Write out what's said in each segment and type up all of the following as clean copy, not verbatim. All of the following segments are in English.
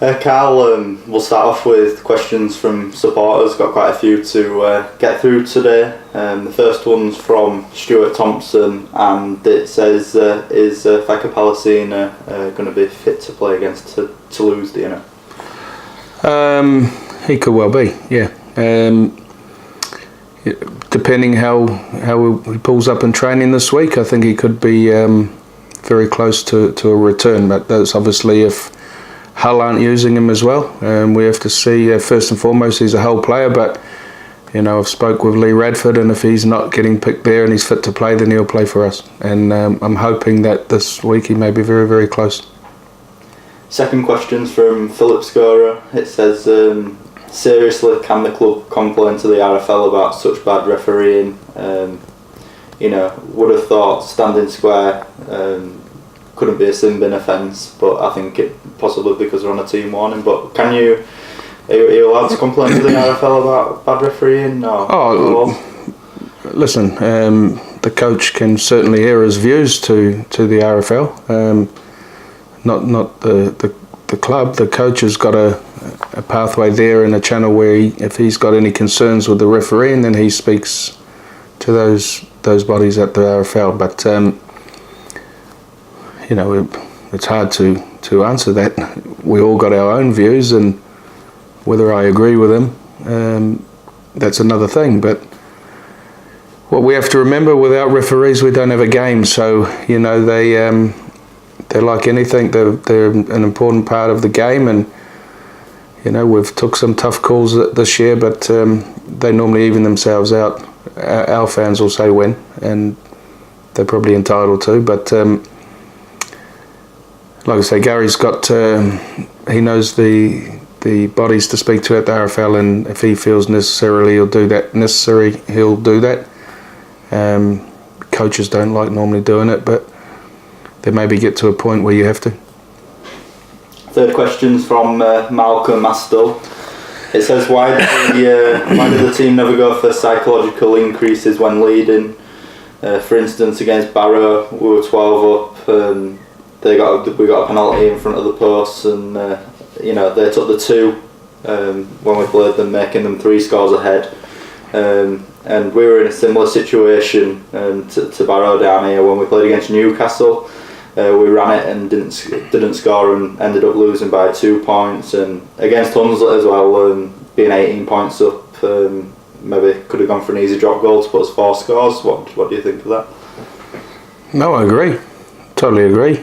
Carl, we'll start off with questions from supporters. Got quite a few to get through today. The first one's from Stuart Thompson, and it says, is Faka Palestina going to be fit to play against Toulouse, do you know? He could well be, yeah. Depending how he pulls up in training this week, I think he could be very close to a return, but that's obviously if Hull aren't using him as well. We have to see, first and foremost, he's a Hull player, but I've spoke with Lee Radford, and if he's not getting picked there and he's fit to play, then he'll play for us. And I'm hoping that this week he may be very, very close. Second question's from Philip Scorer. It says, seriously, can the club complain to the RFL about such bad refereeing? Would have thought standing square couldn't be a sin bin offence, but I think it possibly because we're on a team warning. But are you allowed to complain to the RFL about bad refereeing? Listen, the coach can certainly air his views to the RFL, not the club. The coach has got a pathway there and a channel where if he's got any concerns with the refereeing, then he speaks to those bodies at the RFL. But it's hard to answer that. We all got our own views, and whether I agree with them, that's another thing. But what we have to remember, without referees, we don't have a game. So they're like anything. They're an important part of the game, and we've took some tough calls this year, but they normally even themselves out. Our fans will say when, and they're probably entitled to. But like I say, Gary's got, he knows the bodies to speak to at the RFL, and if he feels necessary, he'll do that. Coaches don't like normally doing it, but they maybe get to a point where you have to. Third question's from Malcolm Mastel. It says, why did the team never go for psychological increases when leading? For instance, against Barrow, we were 12 up. We got a penalty in front of the posts, and they took the 2 when we played them, making them 3 scores ahead. And we were in a similar situation to Barrow down here when we played against Newcastle. We ran it and didn't score and ended up losing by 2 points. And against Hunslet as well, being 18 points up, maybe could have gone for an easy drop goal to put us 4 scores. What do you think of that? No, I agree. Totally agree.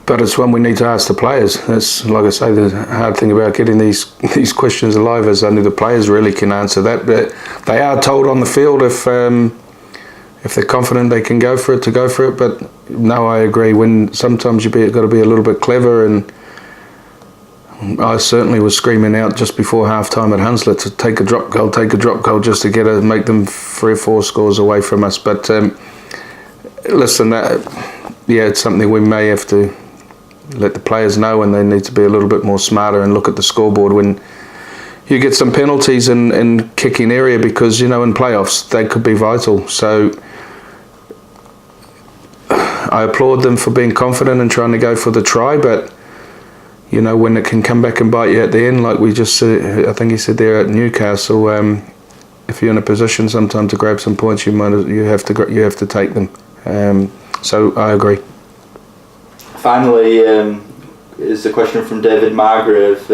But it's one we need to ask the players. That's, like I say, the hard thing about getting these questions alive is only the players really can answer that. But they are told on the field if they're confident they can go for it. But no, I agree. When sometimes you've got to be a little bit clever, and I certainly was screaming out just before half-time at Hunslet to take a drop goal just to make them 3 or 4 scores away from us. But listen, it's something we may have to let the players know, and they need to be a little bit more smarter and look at the scoreboard when you get some penalties in kicking area, because in playoffs they could be vital. So I applaud them for being confident and trying to go for the try, but when it can come back and bite you at the end, like we just said, I think he said there at Newcastle, if you're in a position sometimes to grab some points, you have to take them. So I agree. Finally, is a question from David Margrave.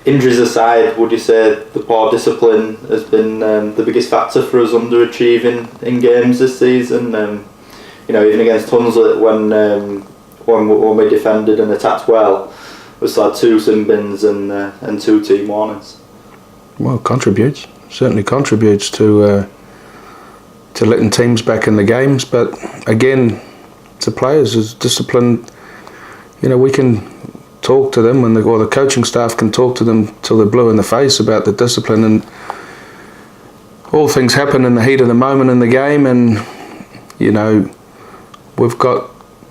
Injuries aside, would you say the poor discipline has been the biggest factor for us underachieving in games this season? Even against Hunslet, when we defended and attacked well, we still had 2 sin bins and 2 team warnings. Well, certainly contributes to letting teams back in the games. But again, to players as discipline, we can talk to them, or the coaching staff can talk to them till they're blue in the face about the discipline, and all things happen in the heat of the moment in the game. And we've got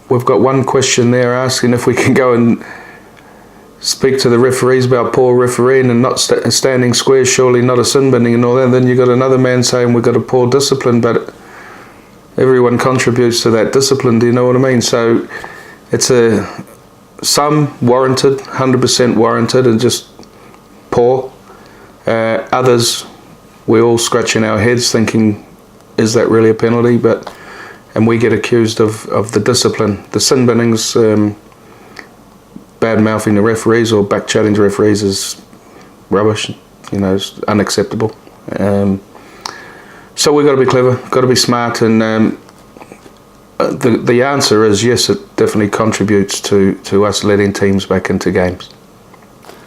one question there asking if we can go and speak to the referees about poor refereeing and not standing square, surely not a sin binning and all that. And then you've got another man saying we've got a poor discipline, but everyone contributes to that discipline, do you know what I mean? So it's some warranted, 100% warranted, and just poor. Others, we're all scratching our heads thinking, is that really a penalty? And we get accused of the discipline, the sin binnings, bad mouthing the referees or back chatting to referees is rubbish. It's unacceptable. So we've got to be clever, got to be smart, and the answer is yes, it definitely contributes to us letting teams back into games.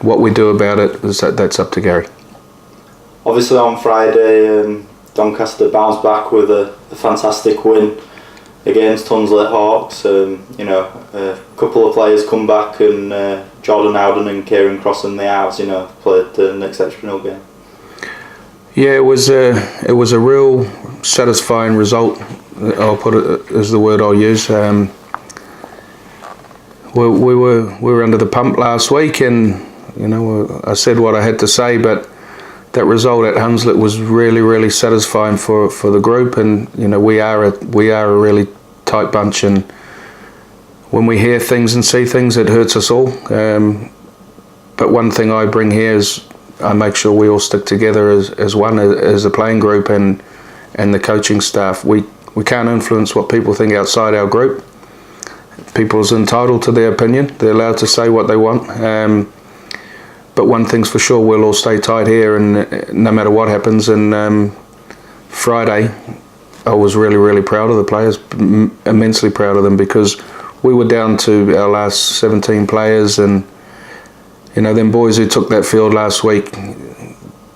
What we do about it is that's up to Gary. Obviously on Friday, Doncaster bounced back with a fantastic win against Hunslet Hawks. A couple of players come back, and Jordan Howden and Kieran Cross in the house, played an exceptional game. Yeah, it was a real satisfying result. I'll put it as the word I'll use. We were under the pump last week, and I said what I had to say, but that result at Hunslet was really, really satisfying for the group, and we are a really tight bunch, and when we hear things and see things, it hurts us all. But one thing I bring here is I make sure we all stick together as one, as a playing group and the coaching staff. We can't influence what people think outside our group. People's entitled to their opinion. They're allowed to say what they want. But one thing's for sure, we'll all stay tight here, and no matter what happens. And Friday, I was really, really proud of the players, immensely proud of them, because we were down to our last 17 players, and them boys who took that field last week,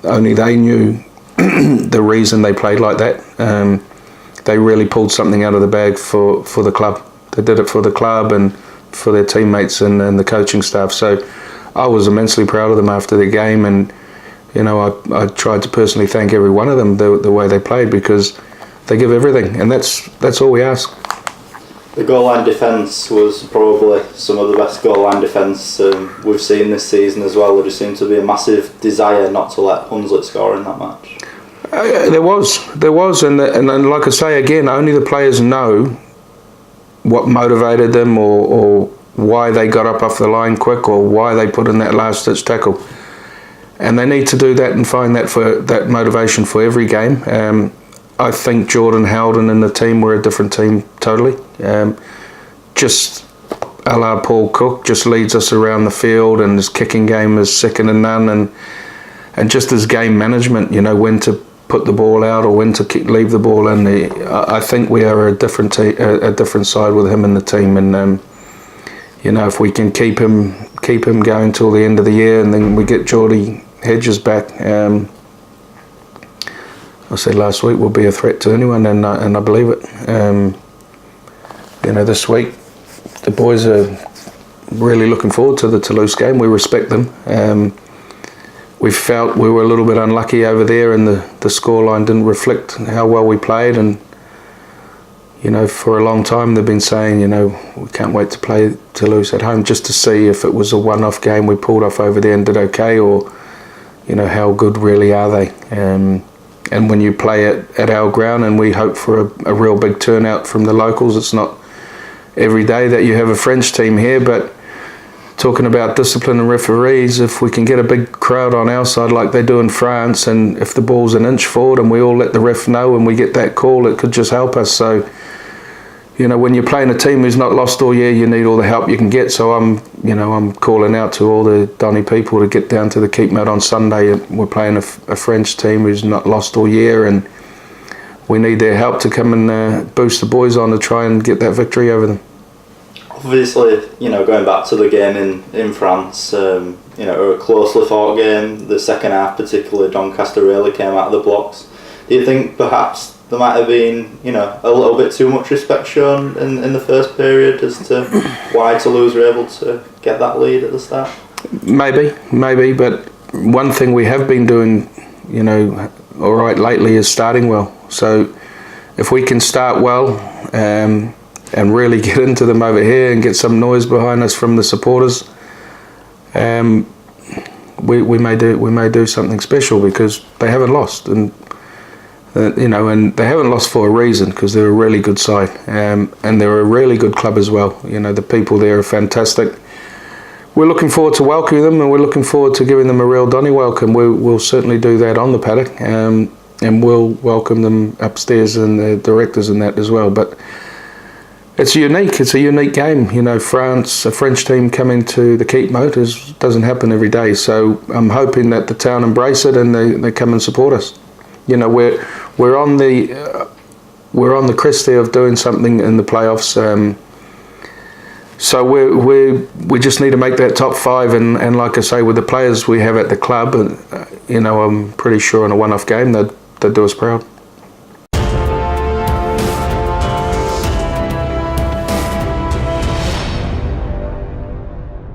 only they knew the reason they played like that. They really pulled something out of the bag for the club. They did it for the club and for their teammates and the coaching staff. So I was immensely proud of them after the game, and I tried to personally thank every one of them the way they played, because they give everything, and that's all we ask. The goal line defence was probably some of the best goal line defence we've seen this season as well. There just seemed to be a massive desire not to let Hunslet score in that match. There was, and like I say again, only the players know what motivated them, or why they got up off the line quick, or why they put in that last ditch tackle. And they need to do that and find that motivation for every game. I think Jordan Howden and the team were a different team totally. Just a la Paul Cook, just leads us around the field, and his kicking game is second to none, and just his game management, when to put the ball out or when to leave the ball in. I think we are a different side with him in the team, and if we can keep him going till the end of the year, and then we get Geordie Hedges back. I said last week we'll be a threat to anyone, and I believe it. This week the boys are really looking forward to the Toulouse game. We respect them. We felt we were a little bit unlucky over there, and the scoreline didn't reflect how well we played. And for a long time they've been saying, we can't wait to play Toulouse at home, just to see if it was a one-off game we pulled off over there and did okay, or how good really are they. And when you play at our ground, and we hope for a real big turnout from the locals, it's not every day that you have a French team here, but talking about discipline and referees, if we can get a big crowd on our side like they do in France, and if the ball's an inch forward and we all let the ref know and we get that call, it could just help us. So, when you're playing a team who's not lost all year, you need all the help you can get. So I'm calling out to all the Donny people to get down to the Keep Mat on Sunday. We're playing a French team who's not lost all year, and we need their help to come and boost the boys on to try and get that victory over them. Obviously, going back to the game in France, a closely fought game. The second half, particularly, Doncaster really came out of the blocks. Do you think perhaps there might have been, a little bit too much respect shown in the first period as to why Toulouse were able to get that lead at the start? Maybe, but one thing we have been doing, all right lately is starting well. So if we can start well and really get into them over here and get some noise behind us from the supporters, we may do something special, because they haven't lost, and they haven't lost for a reason, because they're a really good side, and they're a really good club as well. The people there are fantastic. we're looking forward to welcoming them, and we're looking forward to giving them a real Donny welcome. We'll certainly do that on the paddock, and we'll welcome them upstairs and the directors and that as well. But it's unique. It's a unique game. You know, a French team coming to the Keep Moat doesn't happen every day. So I'm hoping that the town embrace it and they come and support us. You know, we're on the crest there of doing something in the playoffs. So we just need to make that top 5, and like I say, with the players we have at the club, you know, I'm pretty sure in a one-off game they'd do us proud.